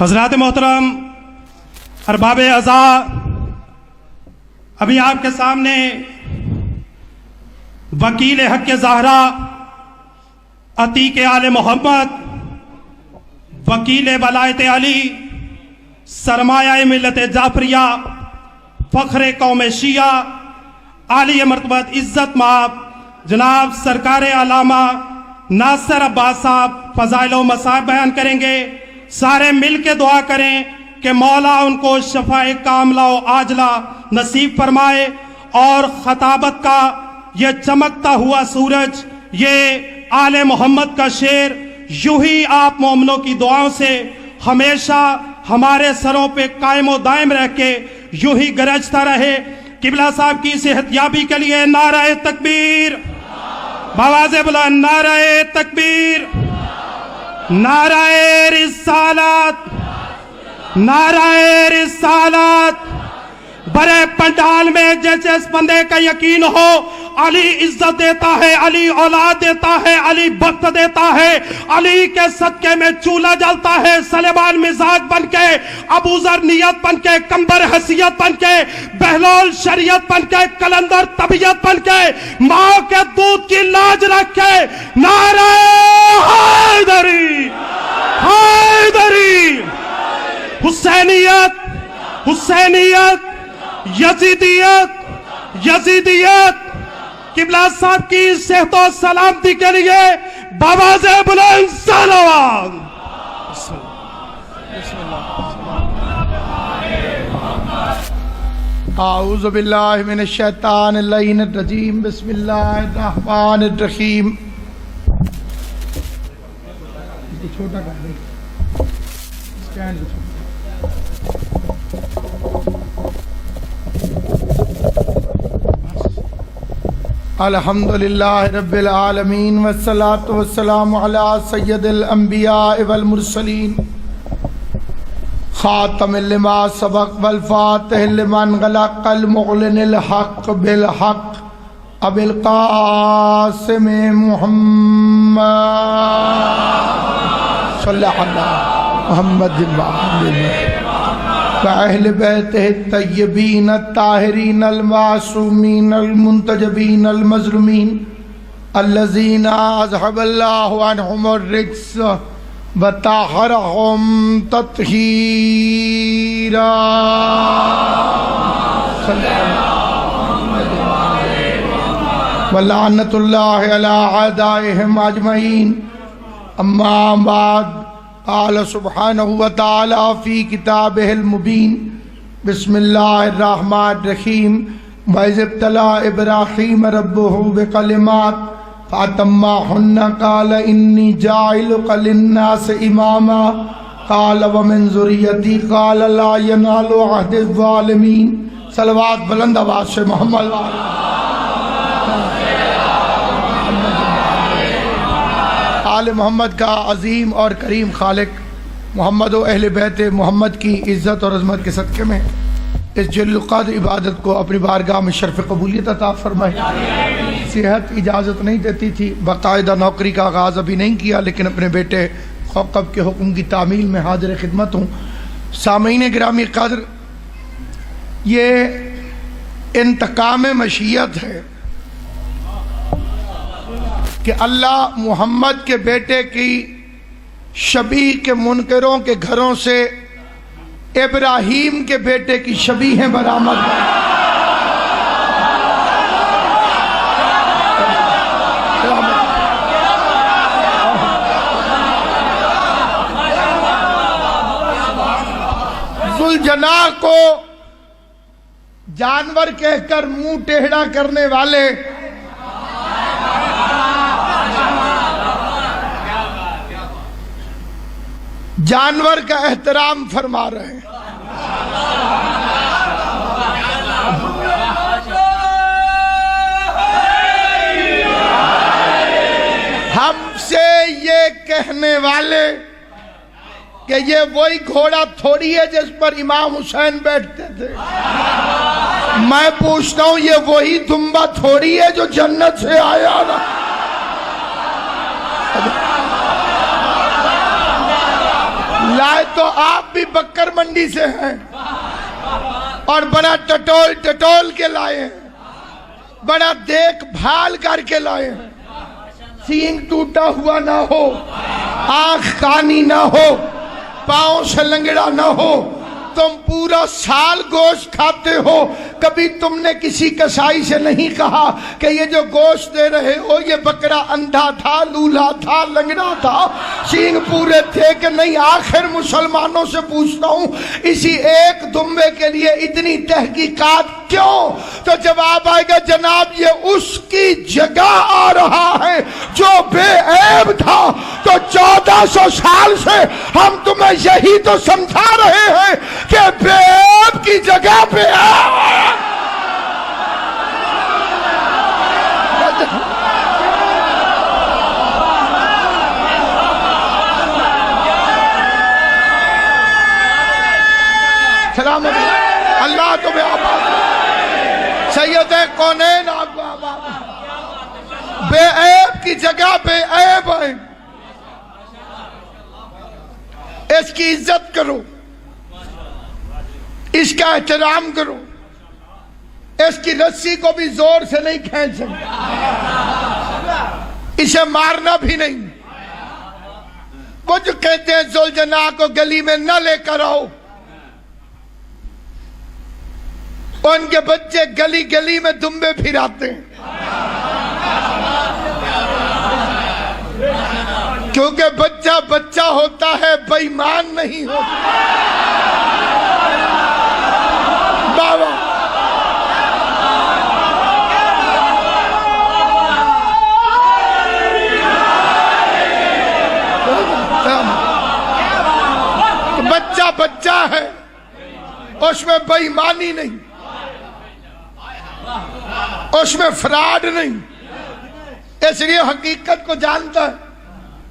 حضرات محترم ارباب اعضا، ابھی آپ کے سامنے وکیل حق زہرا عتیق آل محمد، وکیل ولایت علی، سرمایہ ملت جعفریہ، فخر قوم شیعہ، عالی مرتبت عزت مآب جناب سرکار علامہ ناصر عباس صاحب فضائل و مصائب بیان کریں گے۔ سارے مل کے دعا کریں کہ مولا ان کو شفاء کاملہ و عاجلہ نصیب فرمائے، اور خطابت کا یہ چمکتا ہوا سورج، یہ آل محمد کا شعر یوں ہی آپ مومنوں کی دعاؤں سے ہمیشہ ہمارے سروں پہ قائم و دائم رہ کے یوں ہی گرجتا رہے۔ قبلہ صاحب کی صحت یابی کے لیے نعرہ تکبیر، بآواز بلند نعرہ تکبیر، نعرہ رسالت، نعرہ رسالت۔ بڑے پنڈال میں جیسے اس بندے کا یقین ہو علی عزت دیتا ہے، علی اولاد دیتا ہے، علی بخت دیتا ہے، علی کے صدقے میں چولہا جلتا ہے، سلیمان مزاج بن کے، ابو ذر نیت بن کے، کمبر حیثیت بن کے، بہلول شریعت بن کے، کلندر طبیعت بن کے، ماں کے دودھ کی لاج رکھ کے نعرہ حیدری، حیدری، حسینیت، حسینیت، یزیدیت، یزیدیت۔ قبلہ صاحب کی صحت و سلامتی کے لیے بآواز بلند صلوات۔ اعوذ باللہ من الشیطان اللعین الرجیم، بسم اللہ الرحمن الرحیم۔ چھوٹا کر دیں سٹینڈ چھوٹا۔ الحمدللہ رب العالمین والصلاة والسلام علی سید الانبیاء والمرسلین، خاتم لما سبق والفاتح لمن غلق، المعلن الحق بالحق، ابی القاسم محمد صلی اللہ علیہ محمد وأہل بیتہ الطیبین الطاہرین المعصومین المنتجبین المظلومین الذین اذہب اللہ عنہم الرجس وطہرہم تطہیرا۔ ولعنۃ اللہ علی اعدائہم اجمعین۔ اما بعد، قال سبحانہ وتعالی فی کتابہ المبین، بسم اللہ الرحمن الرحیم۔ وَإِذِ ابْتَلَىٰ إِبْرَاهِيمَ رَبُّهُ بِكَلِمَاتٍ فَأَتَمَّهُنَّ قَالَ إِنِّي جَاعِلُكَ لِلنَّاسِ إِمَامًا قَالَ وَمِن ذُرِّيَّتِي قَالَ لَا يَنَالُ عَهْدِ الظَّالِمِينَ۔ صلوات بلند آواز سے محمد آل محمد کا عظیم اور کریم خالق محمد و اہل بیت محمد کی عزت اور عظمت کے صدقے میں اس جل قدر عبادت کو اپنی بارگاہ میں شرف قبولیت عطا فرمائے۔ صحت اجازت نہیں دیتی تھی، باقاعدہ نوکری کا آغاز ابھی نہیں کیا، لیکن اپنے بیٹے خوقب کے حکم کی تعمیل میں حاضر خدمت ہوں۔ سامعین گرامی قدر، یہ انتقام مشیت ہے کہ اللہ محمد کے بیٹے کی شبیہ کے منکروں کے گھروں سے ابراہیم کے بیٹے کی شبیہیں برآمد ہیں۔ ذوالجناح کو جانور کہہ کر منہ ٹیڑھا کرنے والے جانور کا احترام فرما رہے ہیں۔ ہم سے یہ کہنے والے کہ یہ وہی گھوڑا تھوڑی ہے جس پر امام حسین بیٹھتے تھے، میں پوچھتا ہوں یہ وہی دمبا تھوڑی ہے جو جنت سے آیا نا۔ لائے تو آپ بھی بکر منڈی سے ہیں اور بڑا ٹٹول ٹٹول کے لائے ہیں، بڑا دیکھ بھال کر کے لائے ہیں، سینگ ٹوٹا ہوا نہ ہو، آنکھ کانی نہ ہو، پاؤں سے لنگڑا نہ ہو۔ تم پورا سال گوشت کھاتے ہو، کبھی تم نے کسی کسائی سے نہیں کہا کہ یہ جو گوشت دے رہے ہو یہ بکرا اندھا تھا، لولا تھا، لنگڑا تھا، سینگ پورے تھے کہ نہیں؟ آخر مسلمانوں سے پوچھتا ہوں، اسی ایک دمبے کے لیے اتنی تحقیقات کیوں؟ تو جواب آئے گا جناب یہ اس کی جگہ آ رہا ہے جو بے عیب تھا۔ تو 1400 سال سے ہم تمہیں یہی تو سمجھا رہے ہیں کہ بے عیب کی جگہ پہ سلام اللہ تمہیں آباد، سید کونین آپ کو آباد۔ بے عیب کی جگہ بے عیب ہے، اس کی عزت کرو، اس کا احترام کرو، اس کی رسی کو بھی زور سے نہیں کھینچ سکتے، اسے مارنا بھی نہیں۔ وہ جو کہتے ہیں ذوالجناح کو گلی میں نہ لے کر آؤ، ان کے بچے گلی گلی میں دمبے پھراتے ہیں، کیونکہ بچہ بچہ ہوتا ہے، بے ایمان نہیں ہوتا۔ بابا بچہ بچہ ہے، اس میں بے ایمانی نہیں، اس میں فراڈ نہیں، اس لیے حقیقت کو جانتا ہے۔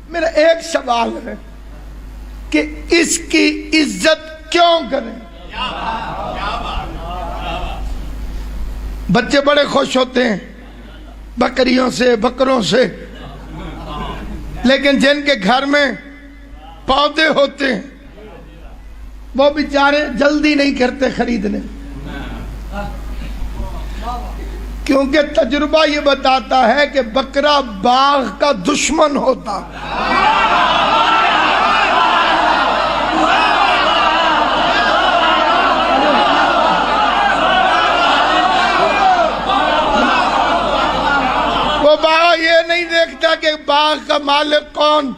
میرا ایک سوال ہے کہ اس کی عزت کیوں کریں؟ بچے بڑے خوش ہوتے ہیں بکریوں سے، بکروں سے، لیکن جن کے گھر میں پودے ہوتے ہیں وہ بیچارے جلدی نہیں کرتے خریدنے، کیونکہ تجربہ یہ بتاتا ہے کہ بکرا باغ کا دشمن ہوتا۔ وہ باغ یہ نہیں دیکھتا کہ باغ کا مالک کون،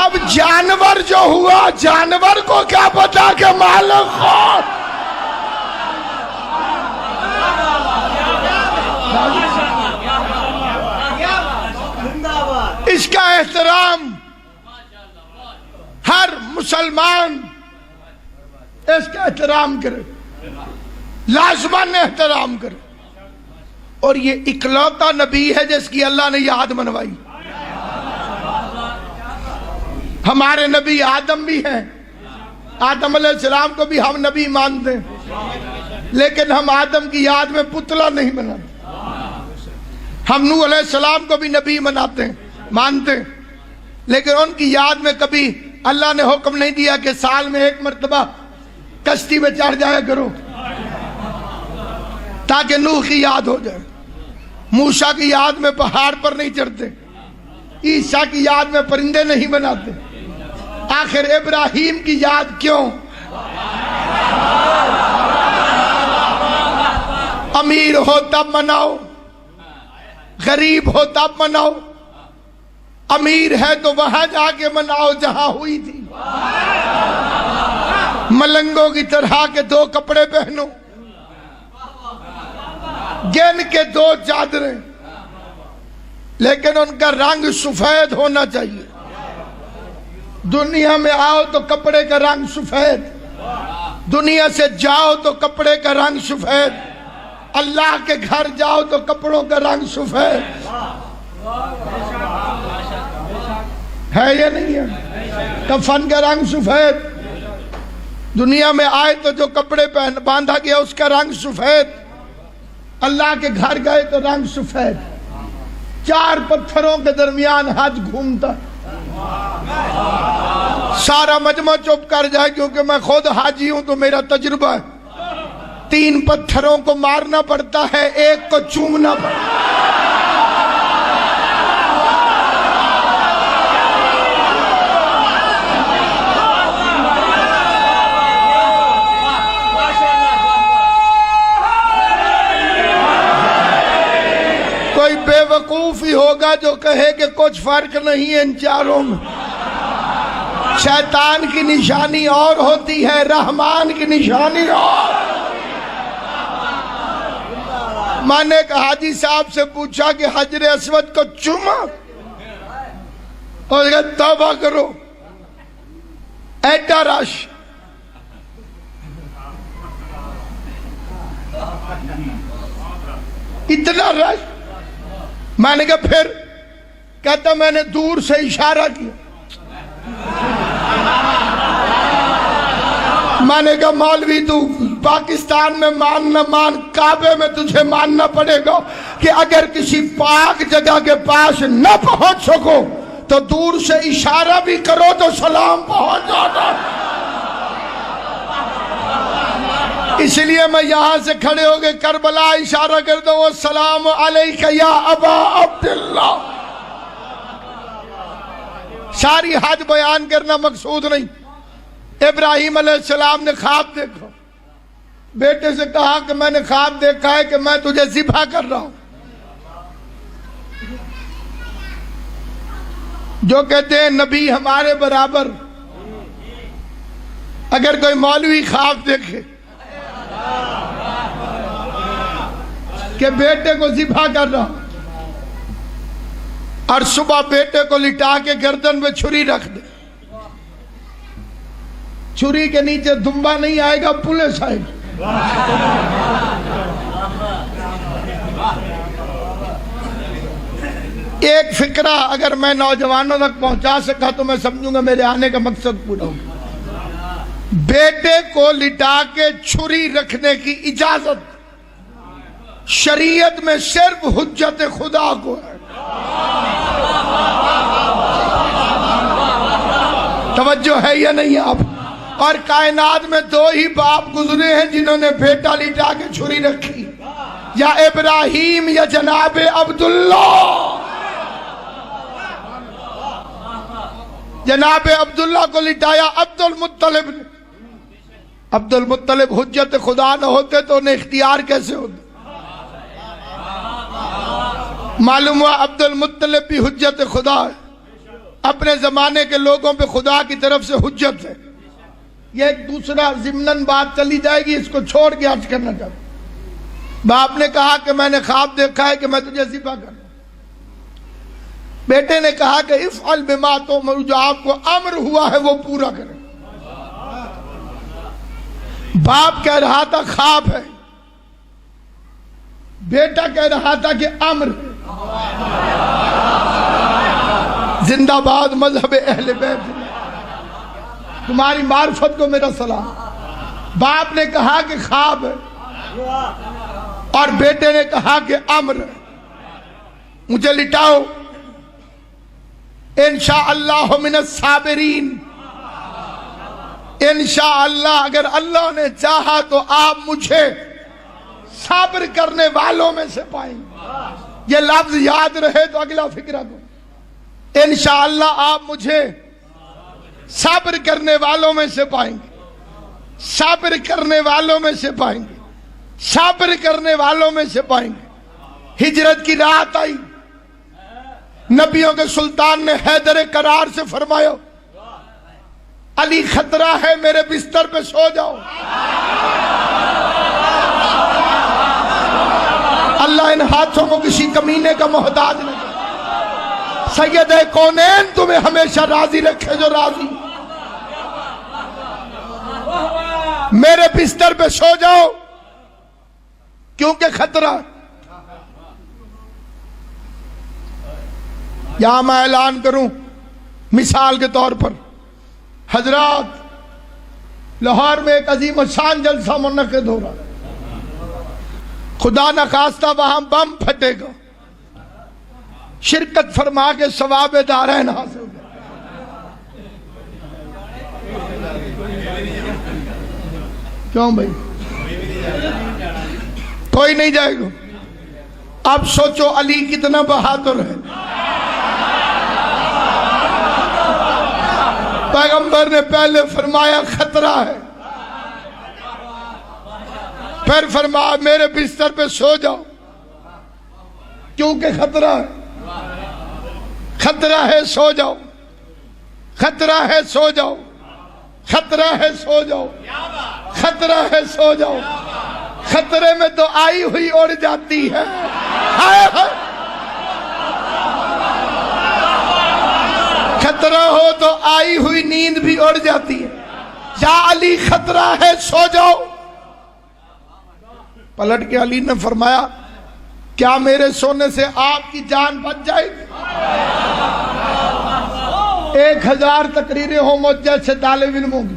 اب جانور جو ہوا، جانور کو کیا پتا کہ مالک کون؟ اس کا احترام ہر مسلمان اس کا احترام کرے، لازماً احترام کرے۔ اور یہ اکلوتا نبی ہے جس کی اللہ نے یاد منوائی۔ ہمارے نبی آدم بھی ہیں، آدم علیہ السلام کو بھی ہم نبی مانتے ہیں، لیکن ہم آدم کی یاد میں پتلا نہیں بناتے۔ ہم نوح علیہ السلام کو بھی نبی مناتے ہیں، مانتے ہیں، لیکن ان کی یاد میں کبھی اللہ نے حکم نہیں دیا کہ سال میں ایک مرتبہ کشتی میں چڑھ جایا کرو تاکہ نوح کی یاد ہو جائے۔ موسیٰ کی یاد میں پہاڑ پر نہیں چڑھتے، عیسیٰ کی یاد میں پرندے نہیں بناتے، آخر ابراہیم کی یاد کیوں؟ امیر ہو تب مناؤ، غریب ہو تب مناؤ، امیر ہے تو وہاں جا کے مناؤ جہاں ہوئی تھی۔ ملنگوں کی طرح کے 2 کپڑے پہنو، گن کے 2 چادریں، لیکن ان کا رنگ سفید ہونا چاہیے۔ دنیا میں آؤ تو کپڑے کا رنگ سفید، دنیا سے جاؤ تو کپڑے کا رنگ سفید، اللہ کے گھر جاؤ تو کپڑوں کا رنگ سفید ہے یا نہیں ہے؟ کفن کا رنگ سفید، دنیا میں آئے تو جو کپڑے باندھا گیا اس کا رنگ سفید، اللہ کے گھر گئے تو رنگ سفید۔ 4 پتھروں کے درمیان حج گھومتا ہے. سارا مجمع چپ کر جائے کیونکہ میں خود حاجی ہوں تو میرا تجربہ ہے. 3 پتھروں کو مارنا پڑتا ہے، 1 کو چومنا پڑتا ہے. کوئی بے وقوف ہی ہوگا جو کہے کہ کچھ فرق نہیں ہے ان چاروں میں. شیطان کی نشانی اور ہوتی ہے، رحمان کی نشانی اور. میں نے ایک حاجی صاحب سے پوچھا کہ حجر اسود کو چوما، اور کہا توبہ کرو، ایڈا رش. اتنا رش. میں نے کہا پھر؟ کہتا میں نے دور سے اشارہ کیا. میں نے کہا مولوی تو پاکستان میں مان نہ مان، کعبے میں تجھے ماننا پڑے گا کہ اگر کسی پاک جگہ کے پاس نہ پہنچ سکو تو دور سے اشارہ بھی کرو تو سلام پہنچ جاتا. اس لیے میں یہاں سے کھڑے ہو کے کربلا اشارہ کرتا ہوں، السلام علیکہ یا ابا عبداللہ. ساری حج بیان کرنا مقصود نہیں. ابراہیم علیہ السلام نے خواب دیکھا، بیٹے سے کہا کہ میں نے خواب دیکھا ہے کہ میں تجھے ذبح کر رہا ہوں. جو کہتے ہیں نبی ہمارے برابر، اگر کوئی مولوی خواب دیکھے کہ بیٹے کو ذبح کر رہا اور صبح بیٹے کو لٹا کے گردن میں چھری رکھ دے، چھری کے نیچے دمبا نہیں آئے گا، پولیس آئے گی. ایک فکرہ اگر میں نوجوانوں تک پہنچا سکا تو میں سمجھوں گا میرے آنے کا مقصد پورا ہوگا. بیٹے کو لٹا کے چھری رکھنے کی اجازت شریعت میں صرف حجت خدا کو ہے. توجہ ہے یا نہیں آپ؟ اور کائنات میں 2 ہی باپ گزرے ہیں جنہوں نے بیٹا لٹا کے چھری رکھی، یا ابراہیم یا جناب عبداللہ. جناب عبداللہ کو لٹایا عبد المطلب نے. عبد المطلب حجت خدا نہ ہوتے تو انہیں اختیار کیسے ہوتے؟ معلوم ہوا عبد المطلب بھی حجت خدا ہے، اپنے زمانے کے لوگوں پہ خدا کی طرف سے حجت ہے. یہ ایک دوسرا ضمناً بات چلی جائے گی، اس کو چھوڑ کے عرض کرنا چاہتا ہوں. باپ نے کہا کہ میں نے خواب دیکھا ہے کہ میں تجھے ذبح کروں. بیٹے نے کہا کہ افعل بما تؤمر، جو آپ کو امر ہوا ہے وہ پورا کریں. باپ کہہ رہا تھا خواب ہے، بیٹا کہہ رہا تھا کہ امر ہے. زندہ باد مذہب اہل بیت، تمہاری معرفت کو میرا سلام. باپ نے کہا کہ خواب ہے اور بیٹے نے کہا کہ امر ہے. مجھے لٹاؤ، انشاءاللہ من الصابرین. انشاءاللہ اگر اللہ نے چاہا تو آپ مجھے صبر کرنے والوں میں سے پائیں گے. یہ لفظ یاد رہے تو اگلا فکرہ دو. انشاءاللہ آپ مجھے صبر کرنے والوں میں سے پائیں گے، صبر کرنے والوں میں سے پائیں گے، صبر کرنے والوں میں سے پائیں گے. ہجرت کی رات آئی، نبیوں کے سلطان نے حیدر کرار سے فرمایا علی خطرہ ہے، میرے بستر پہ سو جاؤ. اللہ ان ہاتھوں کو کسی کمینے کا محتاج نہ کرے. سید کونین تمہیں ہمیشہ راضی رکھے جو راضی. میرے بستر پہ سو جاؤ کیونکہ خطرہ. یہاں میں اعلان کروں مثال کے طور پر، حضرات لاہور میں ایک عظیم الشان جلسہ منعقد ہو رہا، خدا نخواستہ وہاں بم پھٹے گا، شرکت فرما کے ثواب دارین حاصل کریں۔ کیوں بھائی کوئی نہیں جائے گا؟ اب سوچو علی کتنا بہادر ہے۔ پیغمبر نے پہلے فرمایا خطرہ ہے، پھر فرمایا میرے بستر پہ سو جاؤ کیونکہ خطرہ ہے، خطرہ ہے سو جاؤ، خطرہ ہے سو جاؤ، خطرہ ہے سو جاؤ، خطرہ ہے سو جاؤ۔ خطرے میں تو آئی ہوئی اڑ جاتی ہے، ہائے ہائے۔ خطرہ ہو تو آئی ہوئی نیند بھی اڑ جاتی ہے۔ یا علی خطرہ ہے سو جاؤ۔ پلٹ کے علی نے فرمایا کیا میرے سونے سے آپ کی جان بچ جائے گی؟ 1000 تقریریں ہوں مجھ جیسے طالب علموں کی۔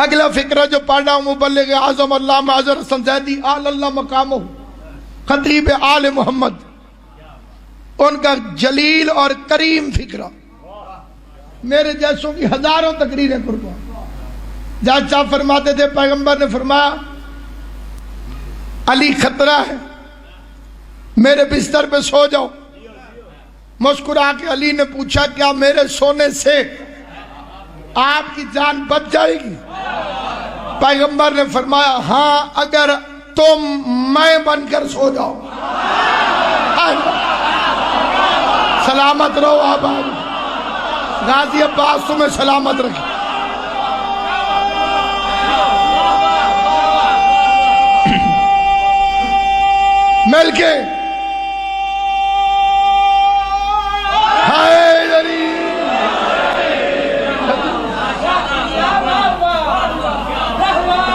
اگلا فقرہ جو پڑھ رہا ہوں مبلغ اعظم علامہ اظہر حسن زیدی آل اللہ مقامہ، خطیب آل محمد، ان کا جلیل اور کریم فقرہ، میرے جیسوں کی ہزاروں تقریریں قربان۔ جج صاحب فرماتے تھے پیغمبر نے فرمایا علی خطرہ ہے، میرے بستر پہ سو جاؤ۔ مسکرا کے علی نے پوچھا کیا میرے سونے سے آپ کی جان بچ جائے گی؟ پیغمبر نے فرمایا ہاں اگر تم میں بن کر سو جاؤ۔ سلامت رہو آباد، غازی عباس تمہیں سلامت رکھے۔ مل کے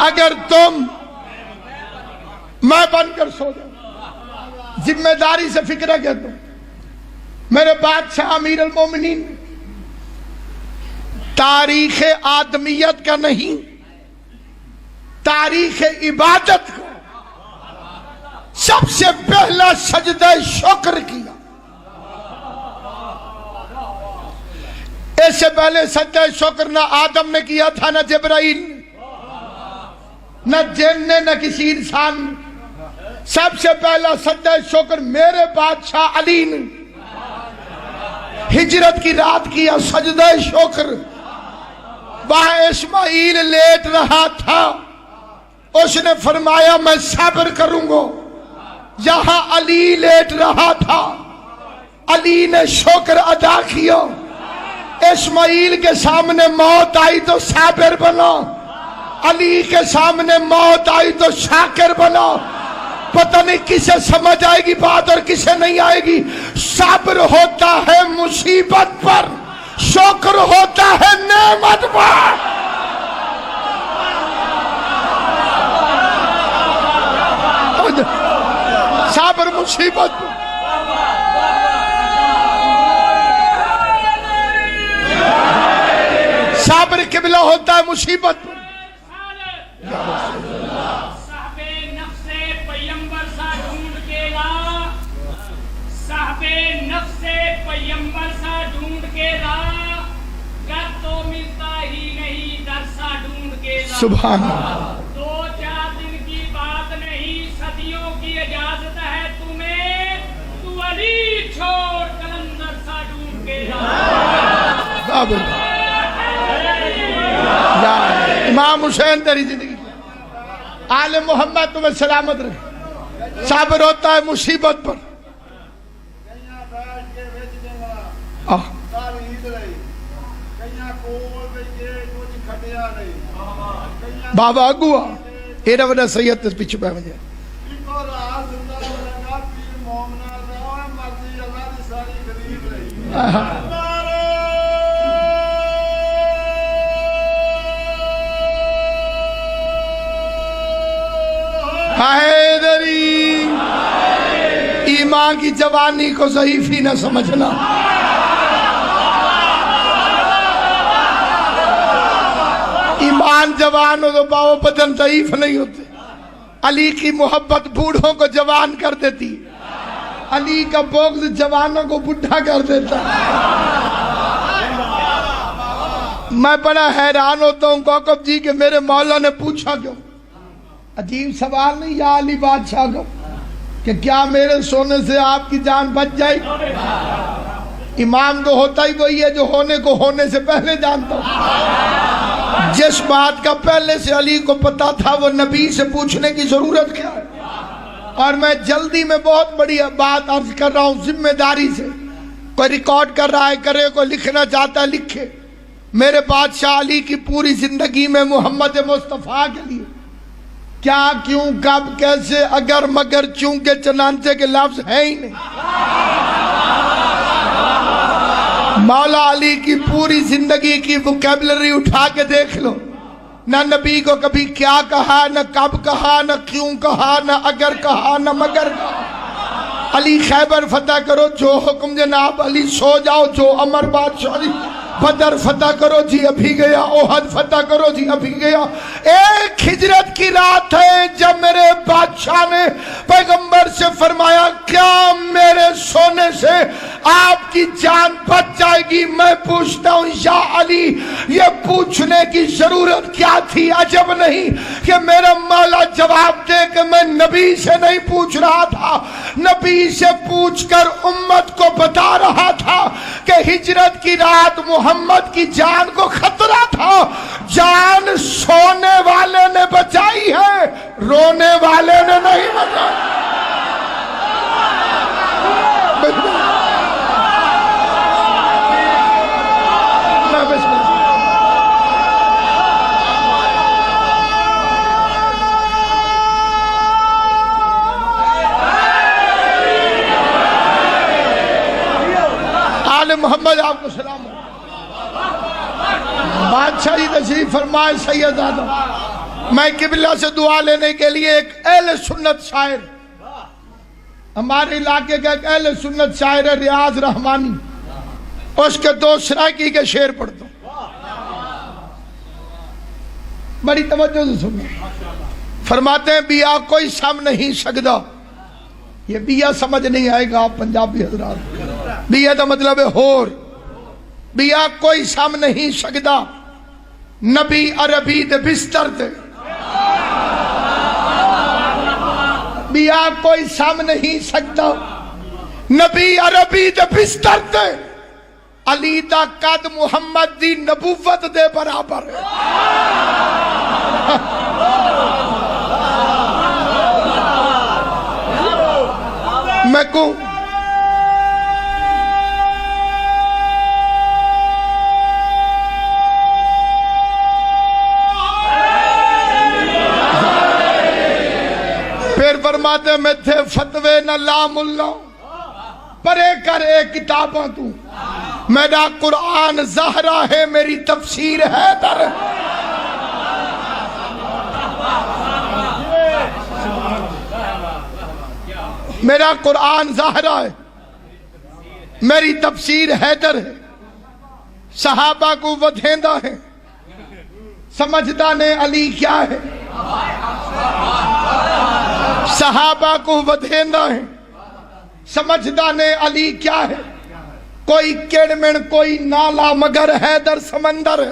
اگر تم میں بن کر سو جاؤ، ذمہ داری سے فکرہ کہتا ہوں میرے بادشاہ امیر المومنین، تاریخ آدمیت کا نہیں، تاریخ عبادت کا سب سے پہلا سجدہ شکر کیا۔ اس سے پہلے سجدہ شکر نہ آدم نے کیا تھا، نہ جبرائیل نے، نہ جن نے، نہ کسی انسان نے۔ سب سے پہلا سجدہ شکر میرے بادشاہ علی نے ہجرت کی رات کیا، سجدہ شکر۔ وہاں اسماعیل لیٹ رہا تھا، اس نے فرمایا میں صبر کروں گا۔ یہاں علی لیٹ رہا تھا، علی نے شکر ادا کیا۔ اسماعیل کے سامنے موت آئی تو صابر بنا، علی کے سامنے موت آئی تو شاکر بنا۔ پتہ نہیں کسے سمجھ آئے گی بات اور کسے نہیں آئے گی۔ صبر ہوتا ہے مصیبت پر، شکر ہوتا ہے نعمت پر۔ صبر مصیبت پر، صبر قبلہ ہوتا ہے مصیبت پر۔ پیمبر سا ڈھونڈ کے لا، گر تو ملتا ہی نہیں در سا ڈھونڈ کے لا۔ سبحان اللہ۔ 2-4 دن کی بات نہیں، صدیوں کی اجازت ہے تمہیں، تو علی چھوڑ کلندر سا ڈھونڈ کے لا۔ امام حسین تیری زندگی، آل محمد تمہیں سلامت رکھے۔ صبر ہوتا ہے مصیبت پر۔ بابا اگوا ایرا وڈا سید تس پیچھے پہ مجھے حیدری۔ ایمان کی جوانی کو ضعیفی نہ سمجھنا، ایمان جوان ہو تو باؤ بدن ضعیف نہیں ہوتے۔ علی کی محبت بوڑھوں کو جوان کر دیتی، علی کا بغض جوانوں کو بڈھا کر دیتا ہے۔ میں بڑا حیران ہوتا ہوں کوکب جی کہ میرے مولا نے پوچھا کیوں؟ عجیب سوال نہیں یا علی بادشاہ کو کہ کیا میرے سونے سے آپ کی جان بچ جائے؟ امام تو ہوتا ہی وہی ہے جو ہونے کو ہونے سے پہلے جانتا ہوں۔ جس بات کا پہلے سے علی کو پتا تھا وہ نبی سے پوچھنے کی ضرورت کیا ہے؟ اور میں جلدی میں بہت بڑی بات عرض کر رہا ہوں ذمہ داری سے، کوئی ریکارڈ کر رہا ہے کرے، کوئی لکھنا چاہتا ہے لکھے۔ میرے بادشاہ علی کی پوری زندگی میں محمد مصطفیٰ کے لیے کیا کیوں کب کیسے اگر مگر چونکہ چنانچہ کے لفظ ہیں ہی نہیں۔ مولا علی کی پوری زندگی کی وکیبلری اٹھا کے دیکھ لو، نہ نبی کو کبھی کیا کہا، نہ کب کہا، نہ کیوں کہا، نہ اگر کہا، نہ مگر کہا۔ علی خیبر فتح کرو جو حکم جناب علی، سو جاؤ جو امر بادشاہ علی، بدر فتح کرو جی ابھی گیا، احد فتح کرو جی ابھی گیا۔ ایک ہجرت کی رات ہے جب میرے بادشاہ نے پیغمبر سے فرمایا کیا میرے سونے سے آپ کی جان بچ جائے گی؟ میں پوچھتا ہوں یا علی یہ پوچھنے کی ضرورت کیا تھی؟ عجب نہیں کہ میرا مولا جواب دے کہ میں نبی سے نہیں پوچھ رہا تھا، نبی سے پوچھ کر امت کو بتا رہا تھا کہ ہجرت کی رات محمد کی جان کو خطرہ تھا، جان سونے والے نے بچائی ہے، رونے والے نے نہیں بچائی۔ آل محمد آپ کو سلام ہو۔ بادشاہ جی تشریف فرمائے سیدزادہ، میں قبلہ سے دعا لینے کے لیے ایک اہل سنت شاعر، ہمارے علاقے کا ایک اہل سنت شاعر ہے ریاض رحمانی، اس کے دو سرائکی کے شعر پڑھتا ہوں، بڑی توجہ سے سنیں۔ فرماتے ہیں بیا کوئی سم نہیں سکتا، یہ بیا سمجھ نہیں آئے گا آپ پنجابی حضرات، بیا کا مطلب ہے ہور، بیا کوئی سم نہیں سکتا نبی عربی دے بستر تے، بیا کوئی سم نہیں سکتا نبی عربی دے بستر تے، علی دا قد محمد دی نبوت دے برابر ہے۔ میں کہوں پھر فرماتے میں تھے فتوے نہ لام اللہ پرے کر اے کتاباں تو، میرا قرآن زہرا ہے میری تفسیر ہے در، میرا قرآن زہرا ہے میری تفسیر حیدر ہے، صحابہ کو ودھیندہ ہے، سمجھتا نے علی کیا ہے، صحابہ کو ودھیندہ ہے، سمجھتا نے علی کیا ہے، کوئی کیڑمن کوئی نالا مگر حیدر سمندر ہے۔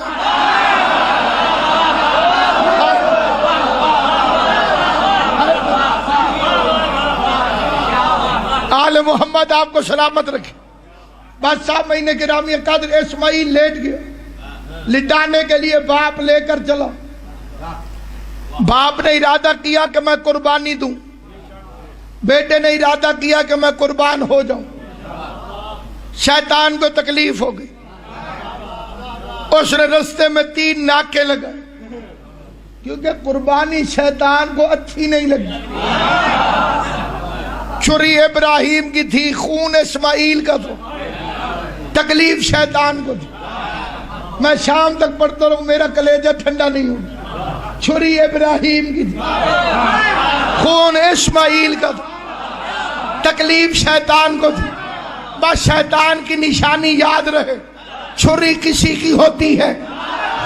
آل محمد آپ کو سلامت رکھے۔ بادشاہ مہینے گرامی قدر اسماعیل لیٹ گیا، لٹانے کے لیے باپ لے کر چلا، باپ نے ارادہ کیا کہ میں قربانی دوں، بیٹے نے ارادہ کیا کہ میں قربان ہو جاؤں، شیطان کو تکلیف ہو گئی، اس نے رستے میں 3 ناکے لگائے، کیونکہ قربانی شیطان کو اچھی نہیں لگی، چھری ابراہیم کی تھی، خون اسماعیل کا تھا، تکلیف شیطان کو تھی، میں شام تک پڑھتا رہوں میرا کلیجہ ٹھنڈا نہیں ہوں، چھری ابراہیم کی تھی، خون اسماعیل کا تھا، تکلیف شیطان کو تھی، بس شیطان کی نشانی یاد رہے، چھری کسی کی ہوتی ہے،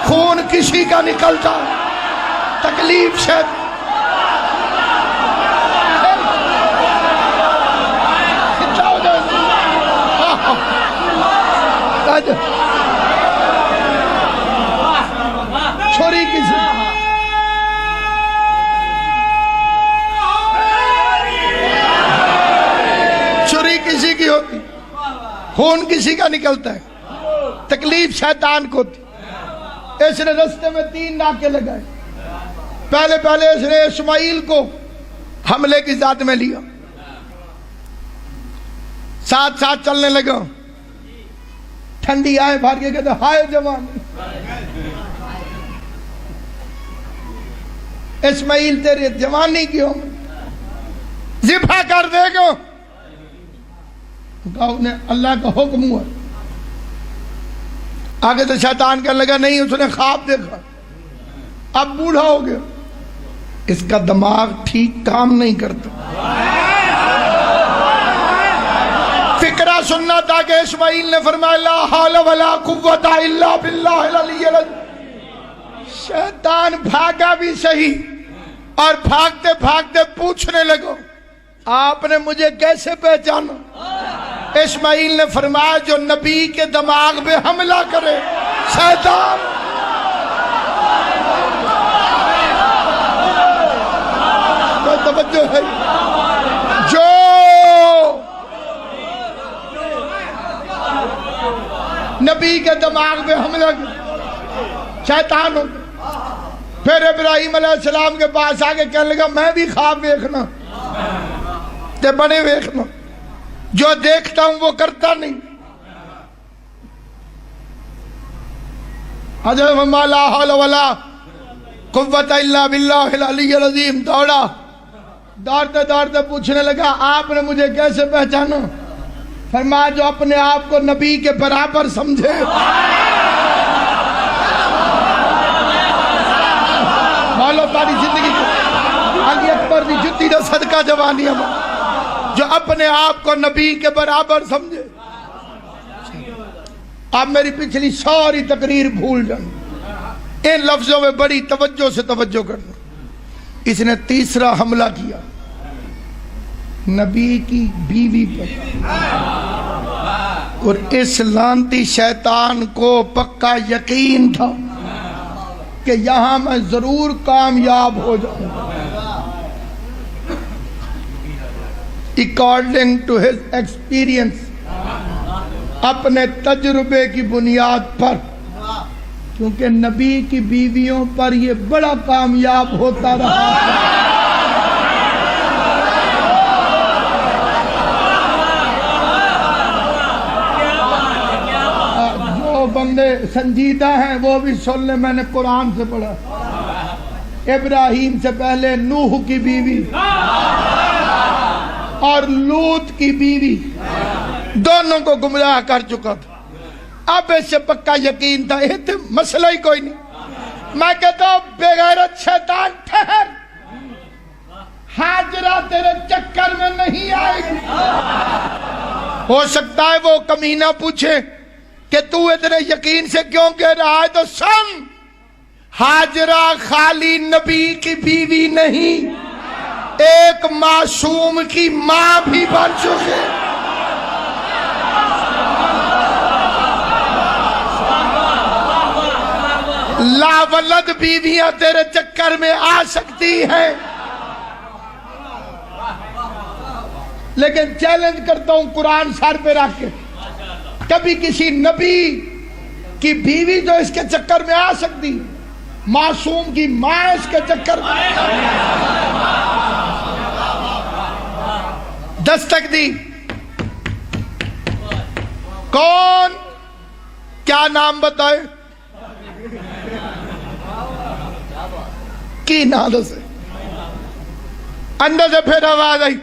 خون کسی کا نکلتا ہے، تکلیف شیطان خون کسی کا نکلتا ہے، تکلیف شیطان کو تھی۔ اس نے رستے میں 3 ناکے لگائے۔ پہلے اس نے اسماعیل کو حملے کی ذات میں لیا، ساتھ چلنے لگا۔ ٹھنڈی آئے بھر کے کہتے ہائے جوان، اسماعیل تیری جوانی کیوں ذبح کر دے گا؟ کہا انہیں اللہ کا حکم ہوا۔ آگے تو شیطان کہنے لگا نہیں، اس نے خواب دیکھا، اب بوڑھا ہو گیا، اس کا دماغ ٹھیک کام نہیں کرتا۔ فکرہ سننا تھا کہ اسماعیل نے فرمایا لا حول ولا قوت الا باللہ العلی العظیم۔ شیطان بھاگا بھی صحیح، اور بھاگتے بھاگتے پوچھنے لگو آپ نے مجھے کیسے پہچانا؟ اسماعیل نے فرمایا جو نبی کے دماغ پہ حملہ کرے شیطان۔ کوئی توجہ ہے؟ جو نبی کے دماغ پہ حملہ کرے شیطان ہو۔ پھر ابراہیم علیہ السلام کے پاس آگے کہنے لگا میں بھی خواب دیکھنا تے بڑے دیکھنا، جو دیکھتا ہوں وہ کرتا نہیں۔ حضرت محمد لا حول ولا قوت الا باللہ العلی العظیم دوڑا، دوڑتے پوچھنے لگا آپ نے مجھے کیسے پہچانا؟ فرمایا جو اپنے آپ کو نبی کے برابر سمجھے۔ مولو تاری زندگی علی اکبر دی جتی دا صدقہ جوانی ہم، جو اپنے آپ کو نبی کے برابر سمجھے۔ آپ میری پچھلی ساری تقریر بھول جائیں، ان لفظوں میں بڑی توجہ سے توجہ کرنا۔ اس نے تیسرا حملہ کیا نبی کی بیوی پر، اور اس لعنتی شیطان کو پکا یقین تھا کہ یہاں میں ضرور کامیاب ہو جاؤں۔ According to his experience، اپنے تجربے کی بنیاد پر، کیونکہ نبی کی بیویوں پر یہ بڑا کامیاب ہوتا رہا۔ جو بندے سنجیدہ ہیں وہ بھی سن لیں، میں نے قرآن سے پڑھا۔ ابراہیم سے پہلے نوح کی بیوی اور لوط کی بیوی دونوں کو گمراہ کر چکا تھا۔ اب اس سے پکا یقین تھا یہ تو مسئلہ ہی کوئی نہیں۔ میں کہتا ہوں بے غیرت شیطان ٹھہر، ہاجرہ تیرے چکر میں نہیں آئے گی۔ ہو سکتا ہے وہ کمینہ پوچھے کہ تو اتنے یقین سے کیوں کہہ رہا ہے، تو سن ہاجرہ خالی نبی کی بیوی نہیں، ایک معصوم کی ماں بھی بن چکے۔ لا ولد بیویاں تیرے چکر میں آ سکتی ہیں، لیکن چیلنج کرتا ہوں قرآن سر پہ رکھ کے، کبھی کسی نبی کی بیوی جو اس کے چکر میں آ سکتی، معصوم کی ماں اس کے چکر میں دستک دی۔ کون؟ کیا نام بتائے؟ کی نام سے اندر سے پھر آواز آئی،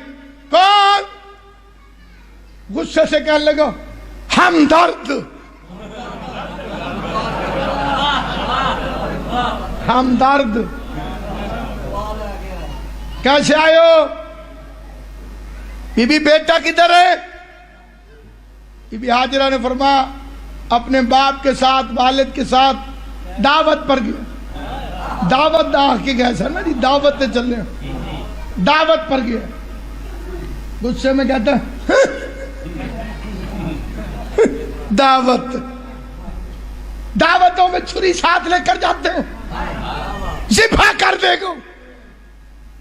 کون؟ غصے سے کہنے لگا ہمدرد۔ ہمدرد کیسے آئے ہو؟ بی بی بیٹا کدھر ہے؟ بی بی ہاجرہ نے فرمایا اپنے باپ کے ساتھ والد کے ساتھ دعوت پر گیا۔ دعوت کے گیا سر نا جی، دعوت سے چل رہے ہیں، دعوت پر گیا۔ غصے میں کہتا دعوتوں میں چھری ساتھ لے کر جاتے ہیں، ذبح کر دے گا۔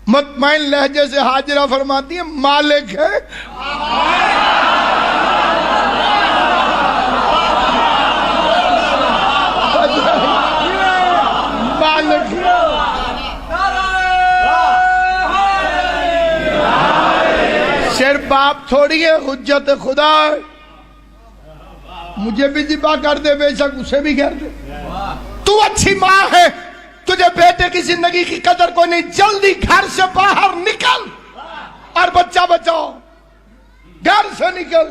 مطمئن لہجے سے ہاجرہ فرماتی ہے مالک ہے زبان لٹھی صرف باپ تھوڑی ہے، حجت خدا ہے. مجھے بھی ذبح کر دے، بے شک اسے بھی کر دے. تو اچھی ماں ہے، تجھے بیٹے کی زندگی کی قدر کو نہیں. جلدی گھر سے باہر نکل اور بچہ بچاؤ. گھر سے نکل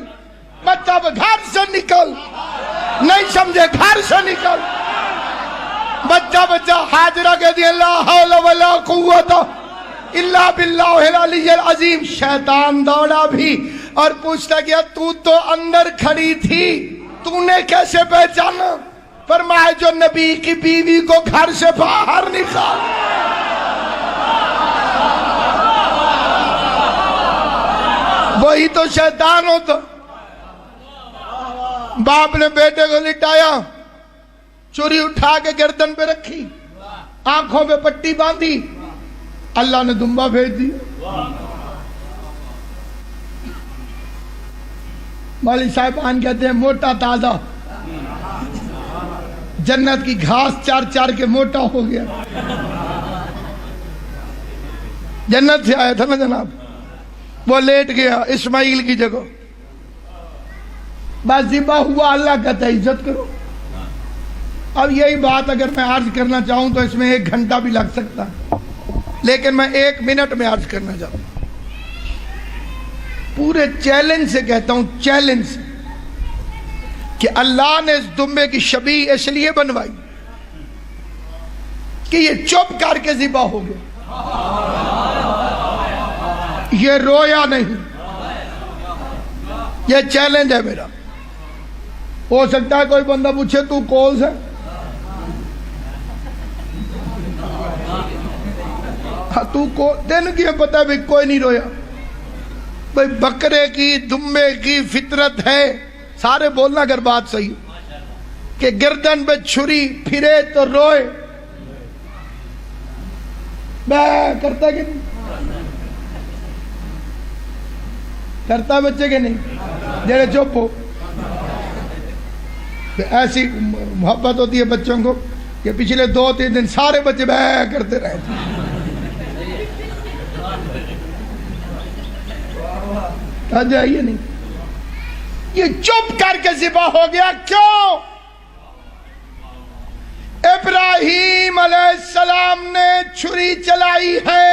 بچہ، گھر سے نکل. نہیں سمجھے؟ گھر سے نکل بچہ بچہ. حاجرہ کہہ دی لا حول ولا قوت الا باللہ العلی العظیم. شیطان دوڑا بھی اور پوچھتا گیا تو اندر کھڑی تھی، تو نے کیسے پہچانا؟ فرمایا جو نبی کی بیوی کو گھر سے باہر نکال. وہی تو شیطان ہوتا. باپ نے بیٹے کو لٹایا، چوری اٹھا کے گردن پہ رکھی، آنکھوں پہ پٹی باندھی، اللہ نے دمبا بھیج دی. مولوی صاحبان کہتے ہیں موٹا تازہ، جنت کی گھاس چار چار کے موٹا ہو گیا. جنت سے آیا تھا نا جناب، وہ لیٹ گیا اسماعیل کی جگہ. بس ذبح ہوا، اللہ کہتا ہے عزت کرو. اب یہی بات اگر میں عرض کرنا چاہوں تو اس میں 1 گھنٹہ بھی لگ سکتا ہے، لیکن میں 1 منٹ میں عرض کرنا چاہوں. پورے چیلنج سے کہتا ہوں، چیلنج سے، کہ اللہ نے اس دمبے کی شبیہ اس لیے بنوائی کہ یہ چپ کر کے ذبح ہو گیا، یہ رویا نہیں. یہ چیلنج ہے میرا. ہو سکتا ہے کوئی بندہ پوچھے تو کون سے، تو کو دن کی پتہ بھی کوئی نہیں رویا. بھئی بکرے کی دمبے کی فطرت ہے، سارے بولنا اگر بات صحیح کہ گردن پہ چھری پھرے تو روئے. بے کرتا کہ نہیں کرتا بچے کے نہیں، جڑے چپ ہو. ایسی محبت ہوتی ہے بچوں کو کہ پچھلے 2-3 دن سارے بچے بے کرتے رہے. جائیے نہیں، یہ چپ کر کے ذبح ہو گیا. کیوں؟ ابراہیم علیہ السلام نے چھری چلائی ہے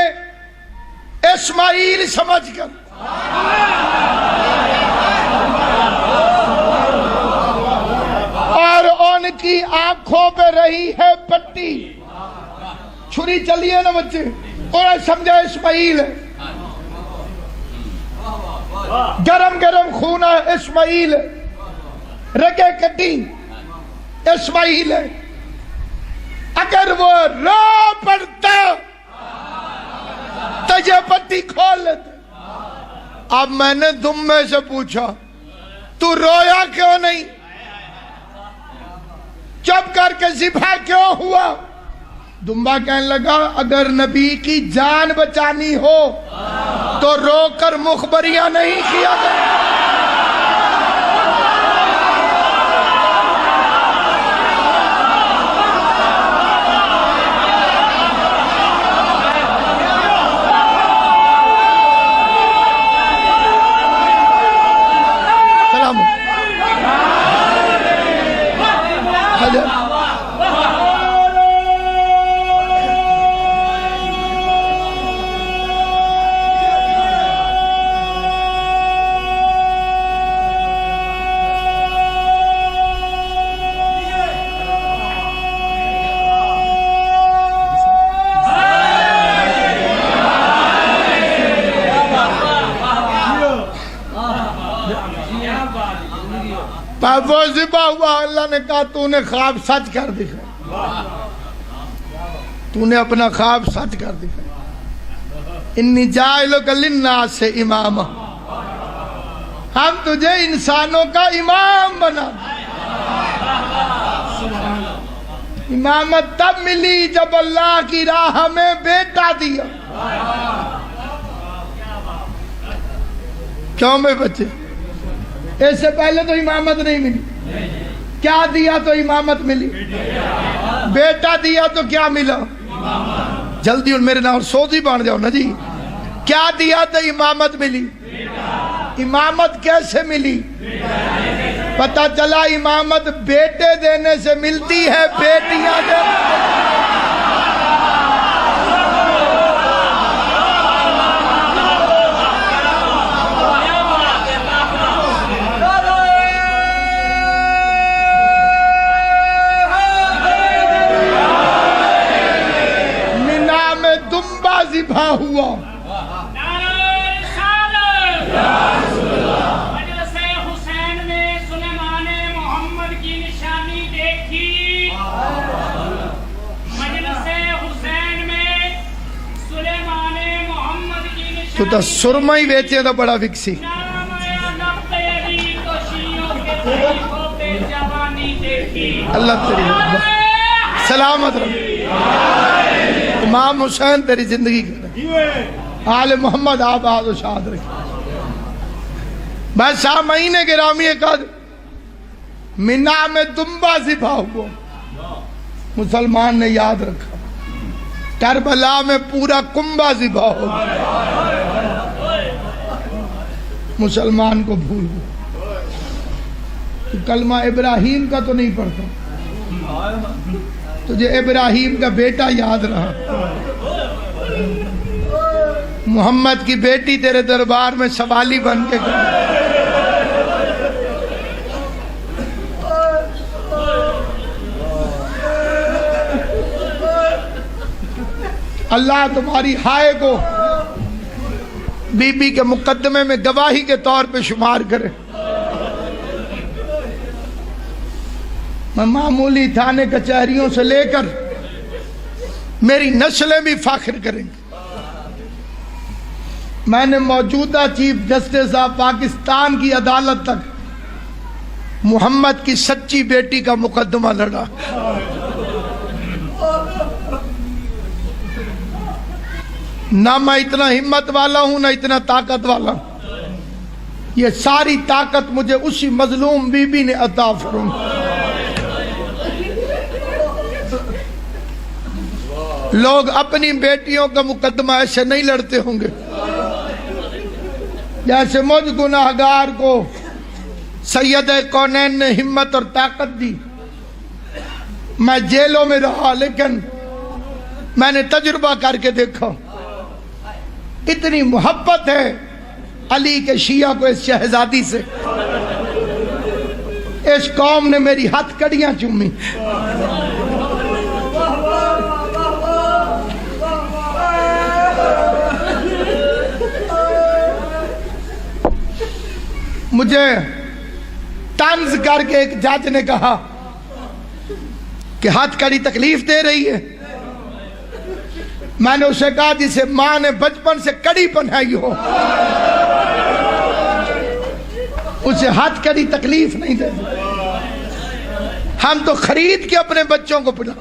اسماعیل سمجھ کر. اور ان کی آنکھوں پہ رہی ہے پٹی. چھری چلی ہے نا بچے، اور سمجھا اسماعیل ہے. گرم گرم خون ہے اسماعیل، رگے کٹی اسماعیل ہے. اگر وہ رو پڑتا تو یہ پٹی کھول لیتے. اب میں نے دمبے سے پوچھا تو رویا کیوں نہیں، چپ کر کے ذبح کیوں ہوا؟ دمبا کہنے لگا اگر نبی کی جان بچانی ہو تو رو کر مخبریاں نہیں کیا گیا. سلام وہ ذبح ہوا. اللہ نے کہا تو نے خواب سچ کر دکھایا، تو نے اپنا خواب سچ کر دکھایا. انی جاعلک للناس اماما، ہم تجھے انسانوں کا امام بنا. امامت تب ملی جب اللہ کی راہ میں بیٹا دیا. کیوں میں بچے؟ اس سے پہلے تو امامت نہیں ملی. کیا دیا تو امامت ملی، بیٹا دیا تو کیا ملا؟ جلدی ان میرے نام سوزی بان جاؤ نا جی. کیا دیا تو امامت ملی. امامت کیسے ملی؟ پتہ چلا امامت بیٹے دینے سے ملتی ہے، بیٹیاں مینا میں دمبا ذبح ہوا. تو تا سرما ہی بیچے تو بڑا وکسی. اللہ تیری سلامت رکھ. امام حسین تیری زندگی کرے، آل محمد آباد و شاد رکھے. بس سامعین گرامی قدر، مینا میں دمبا ذبح ہوا، مسلمان نے یاد رکھا. کربلا میں پورا کنبہ ذبح ہو گیا، مسلمان کو بھول گیا. تو کلمہ ابراہیم کا تو نہیں پڑھتا، تجھے ابراہیم کا بیٹا یاد رہا. محمد کی بیٹی تیرے دربار میں سوالی بن کے گئی. اللہ تمہاری ہائے کو بی بی کے مقدمے میں گواہی کے طور پہ شمار کرے. میں معمولی تھانے کچہریوں سے لے کر میری نسلیں بھی فخر کریں گی. میں نے موجودہ چیف جسٹس آف پاکستان کی عدالت تک محمد کی سچی بیٹی کا مقدمہ لڑا. نہ میں اتنا ہمت والا ہوں، نہ اتنا طاقت والا ہوں. یہ ساری طاقت مجھے اسی مظلوم بی بی نے عطا فرمائی. لوگ اپنی بیٹیوں کا مقدمہ ایسے نہیں لڑتے ہوں گے جیسے مجھ گناہگار کو سید کونین نے ہمت اور طاقت دی. میں جیلوں میں رہا لیکن میں نے تجربہ کر کے دیکھا، اتنی محبت ہے علی کے شیعہ کو اس شہزادی سے. اس قوم نے میری ہتھ کڑیاں چومی. مجھے طنز کر کے ایک جج نے کہا کہ ہاتھ کڑی تکلیف دے رہی ہے. میں نے اسے کہا جسے ماں نے بچپن سے کڑی پہنائی ہو اسے ہاتھ کڑی تکلیف نہیں دے. ہم تو خرید کے اپنے بچوں کو پلا.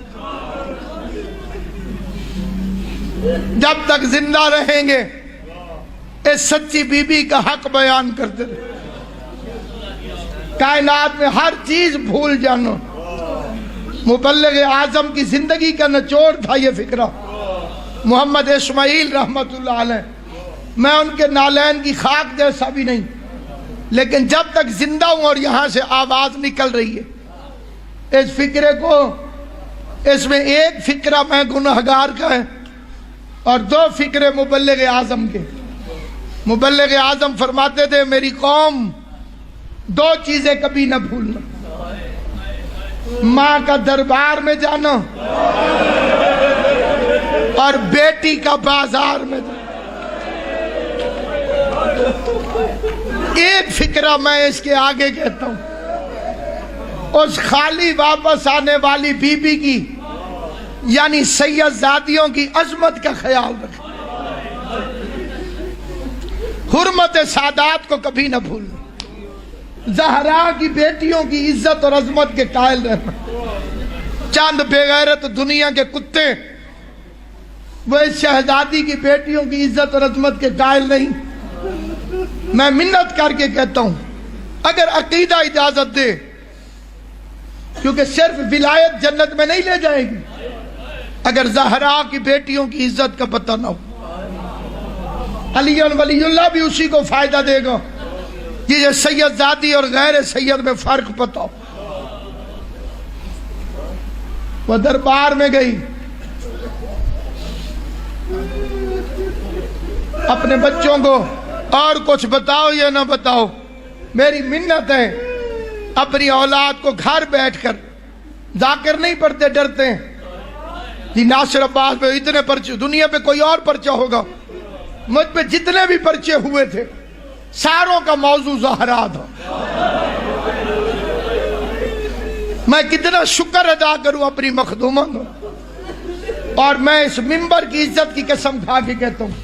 جب تک زندہ رہیں گے اس سچی بی بی کا حق بیان کرتے رہے. کائنات میں ہر چیز بھول جانا. مبلغ اعظم کی زندگی کا نچوڑ تھا یہ فکرہ. محمد اسماعیل رحمت اللہ علیہ، میں ان کے نالین کی خاک جیسا بھی نہیں، لیکن جب تک زندہ ہوں اور یہاں سے آواز نکل رہی ہے اس فکرے کو، اس میں ایک فکرہ میں گناہگار کا ہے اور دو فکرے مبلغ اعظم کے. مبلغ اعظم فرماتے تھے میری قوم دو چیزیں کبھی نہ بھولنا، ماں کا دربار میں جانا اور بیٹی کا بازار میں جانا. ایک فکرہ میں اس کے آگے کہتا ہوں، اس خالی واپس آنے والی بی بی کی یعنی سید زادیوں کی عظمت کا خیال رکھیں. حرمت سادات کو کبھی نہ بھولنا. زہرا کی بیٹیوں کی عزت اور عظمت کے قائل رہنا. چند بے غیرت دنیا کے کتے وہ اس شہزادی کی بیٹیوں کی عزت اور عظمت کے قائل نہیں. میں منت کر کے کہتا ہوں اگر عقیدہ اجازت دے کیونکہ صرف ولایت جنت میں نہیں لے جائے گی اگر زہرا کی بیٹیوں کی عزت کا پتہ نہ ہو۔ علی ولی اللہ بھی اسی کو فائدہ دے گا جسے سید زادی اور غیر سید میں فرق پتہ ہو۔ وہ دربار میں گئی، اپنے بچوں کو اور کچھ بتاؤ یا نہ بتاؤ، میری منت ہے اپنی اولاد کو گھر بیٹھ کر، ذاکر نہیں پڑھتے ڈرتے ہیں جی ناصر عباس پہ اتنے پرچے، دنیا پہ کوئی اور پرچہ ہوگا، مجھ پہ جتنے بھی پرچے ہوئے تھے ساروں کا موضوع زہرا تھا۔ میں کتنا شکر ادا کروں اپنی مخدومہ کو، اور میں اس منبر کی عزت کی قسم کھا کے کہتا ہوں،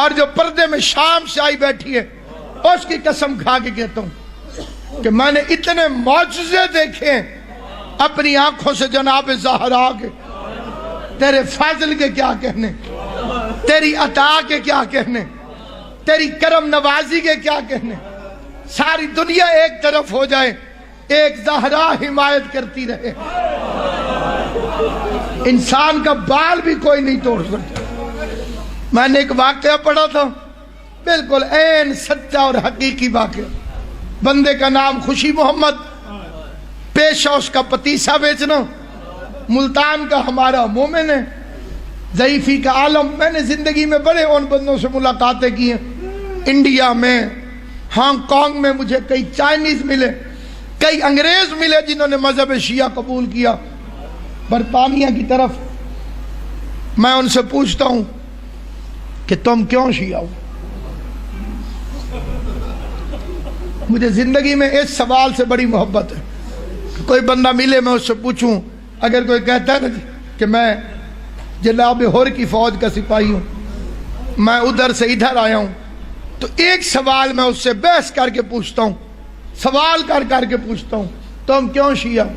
اور جو پردے میں شام سے آئی بیٹھی ہے اس کی قسم کھا کے کہتا ہوں کہ میں نے اتنے معجزے دیکھے ہیں اپنی آنکھوں سے جناب زہرا کے، تیرے فضل کے کیا کہنے، تیری عطا کے کیا کہنے، تیری کرم نوازی کے کیا کہنے۔ ساری دنیا ایک طرف ہو جائے، ایک زہرا حمایت کرتی رہے، انسان کا بال بھی کوئی نہیں توڑ سکتا۔ میں نے ایک واقعہ پڑھا تھا، بالکل عین سچا اور حقیقی واقعہ۔ بندے کا نام خوشی محمد، پیشہ اس کا پتیسا بیچنا، ملتان کا ہمارا مومن ہے، ضعیفی کا عالم۔ میں نے زندگی میں بڑے ان بندوں سے ملاقاتیں کی ہیں، انڈیا میں، ہانگ کانگ میں مجھے کئی چائنیز ملے، کئی انگریز ملے جنہوں نے مذہب شیعہ قبول کیا۔ برطانیہ کی طرف میں ان سے پوچھتا ہوں کہ تم کیوں شیعہ ہو؟ مجھے زندگی میں اس سوال سے بڑی محبت ہے۔ کوئی بندہ ملے میں اس سے پوچھوں، اگر کوئی کہتا ہے نا کہ میں جناب ہور کی فوج کا سپاہی ہوں، میں ادھر سے ادھر آیا ہوں، تو ایک سوال میں اس سے بحث کر کے پوچھتا ہوں، سوال کر کے پوچھتا ہوں، تم کیوں شیعہ؟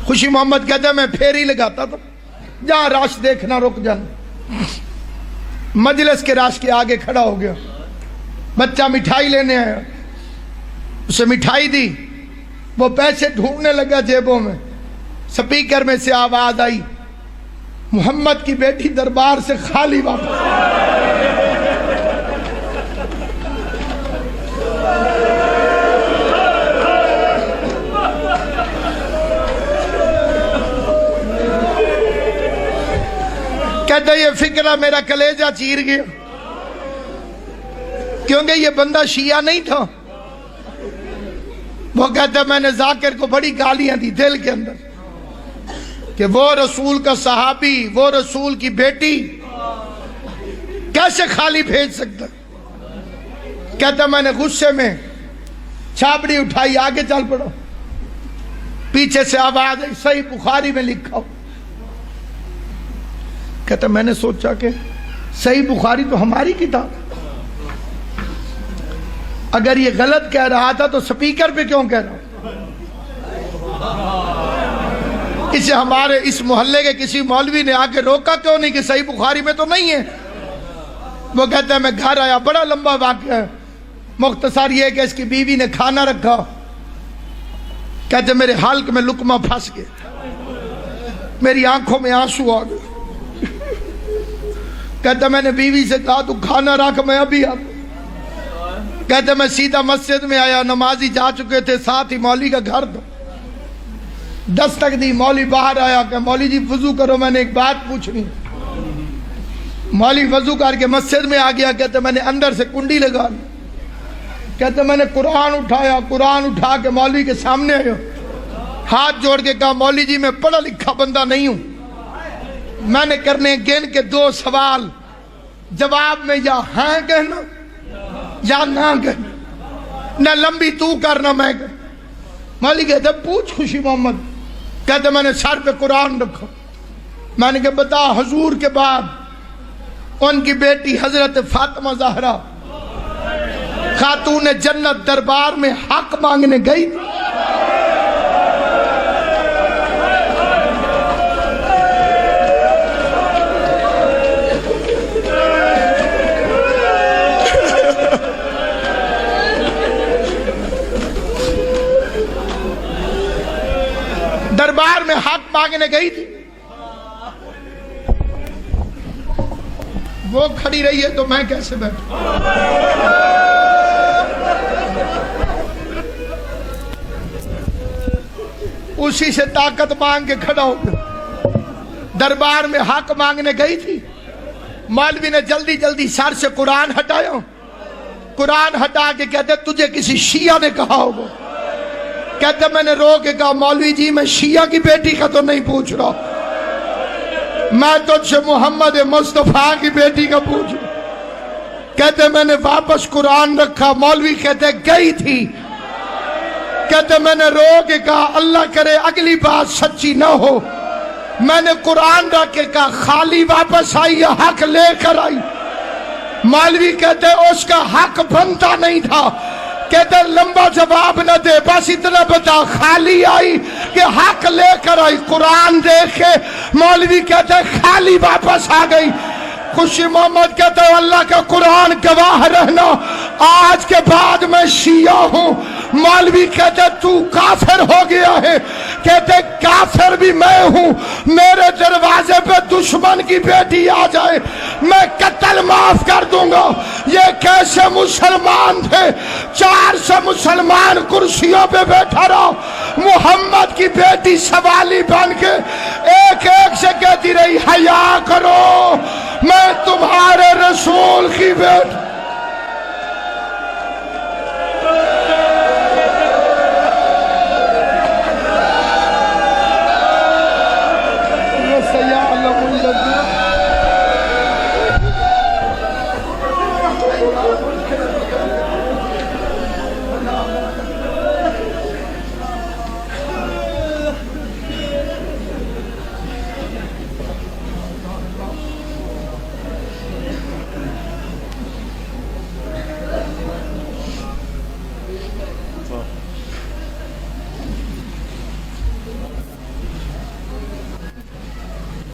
خوشی محمد کہتا ہے میں پھیری لگاتا تھا، جہاں راش دیکھنا رک جانا۔ مجلس کے راش کے آگے کھڑا ہو گیا، بچہ مٹھائی لینے آیا، اسے مٹھائی دی، وہ پیسے ڈھونڈنے لگا جیبوں میں، سپیکر میں سے آواز آئی، محمد کی بیٹی دربار سے خالی واپس۔ کہتا یہ فکرہ میرا کلیجہ چیر گیا، کیونکہ یہ بندہ شیعہ نہیں تھا۔ وہ کہتا میں نے ذاکر کو بڑی گالیاں دی دل کے اندر کہ وہ رسول کا صحابی، وہ رسول کی بیٹی کیسے خالی بھیج سکتا۔ کہتا میں نے غصے میں چھاپڑی اٹھائی، آگے چل پڑا، پیچھے سے آواز آئی صحیح بخاری میں لکھا ہو۔ کہتا میں نے سوچا کہ صحیح بخاری تو ہماری کتاب ہے، اگر یہ غلط کہہ رہا تھا تو سپیکر پہ کیوں کہہ رہا؟ اسے ہمارے اس محلے کے کسی مولوی نے آ کے روکا کیوں نہیں کہ صحیح بخاری میں تو نہیں ہے؟ وہ کہتا ہے میں گھر آیا، بڑا لمبا واقعہ ہے، مختصر یہ کہ اس کی بیوی نے کھانا رکھا، کہتے میرے حلق میں لقمہ پھنس گیا، میری آنکھوں میں آنسو آ گئے۔ کہتا میں نے بیوی سے کہا تو کھانا رکھ میں ابھی آتا۔ کہتے میں سیدھا مسجد میں آیا، نمازی جا چکے تھے، ساتھ ہی مولوی کا گھر تھا، دستک دی، مولوی باہر آیا کہ مولوی جی وضو کرو، میں نے ایک بات پوچھنی۔ مولوی وضو کر کے مسجد میں آ گیا، کہتے میں نے اندر سے کنڈی لگا لی، کہتے میں نے قرآن اٹھایا، قرآن اٹھا کے مولوی کے سامنے آیا، ہاتھ جوڑ کے کہا مولوی جی میں پڑھا لکھا بندہ نہیں ہوں، میں نے کرنے گن کے 2 سوال، جواب میں یا ہاں کہنا یا نہ کہنا، نہ لمبی تو کرنا میں کہنا۔ مولوی کہتے پوچھ خوشی محمد۔ کہتے میں نے سر پہ قرآن رکھا، میں نے کہا بتا حضور کے بعد ان کی بیٹی حضرت فاطمہ زہرا خاتون جنت دربار میں حق مانگنے گئی تھی۔ مانگنے گئی تھی، وہ کھڑی رہی ہے تو میں کیسے بیٹھوں؟ اسی سے طاقت مانگ کے کھڑا ہو گیا۔ دربار میں حق مانگنے گئی تھی، مولوی نے جلدی جلدی سر سے قرآن ہٹایا، قرآن ہٹا کے کہتے تجھے کسی شیعہ نے کہا ہوگا، کہتے میں نے رو کے کہا مولوی جی میں شیعہ کی بیٹی کا تو نہیں پوچھ رہا، میں تجھ سے محمد مصطفیٰ کی بیٹی کا پوچھ رہا۔ کہتے میں نے واپس قرآن رکھا، مولوی کہتے گئی تھی، کہتے میں نے رو کے کہا اللہ کرے اگلی بات سچی نہ ہو، میں نے قرآن رکھ کے کہا خالی واپس آئی یا حق لے کر آئی؟ مولوی کہتے اس کا حق بنتا نہیں تھا، کہتے لمبا جواب نہ دے، بس اتنا بتا خالی آئی کہ حق لے کر آئی؟ قرآن دیکھ کے مولوی کہتے خالی واپس آ گئی۔ خوشی محمد کہتے ہیں اللہ کا قرآن گواہ رہنا آج کے بعد میں شیعہ ہوں۔ مولوی کہتے تو کافر ہو گیا ہے، کہتے کافر بھی میں ہوں، میرے دروازے پہ دشمن کی بیٹی آ جائے میں قتل معاف کر دوں گا۔ یہ کیسے مسلمان تھے؟ 400 مسلمان کرسیوں پہ بیٹھا رہا، محمد کی بیٹی سوالی بن کے ایک ایک سے کہتی رہی حیا کرو میں تمہارے رسول کی بیٹی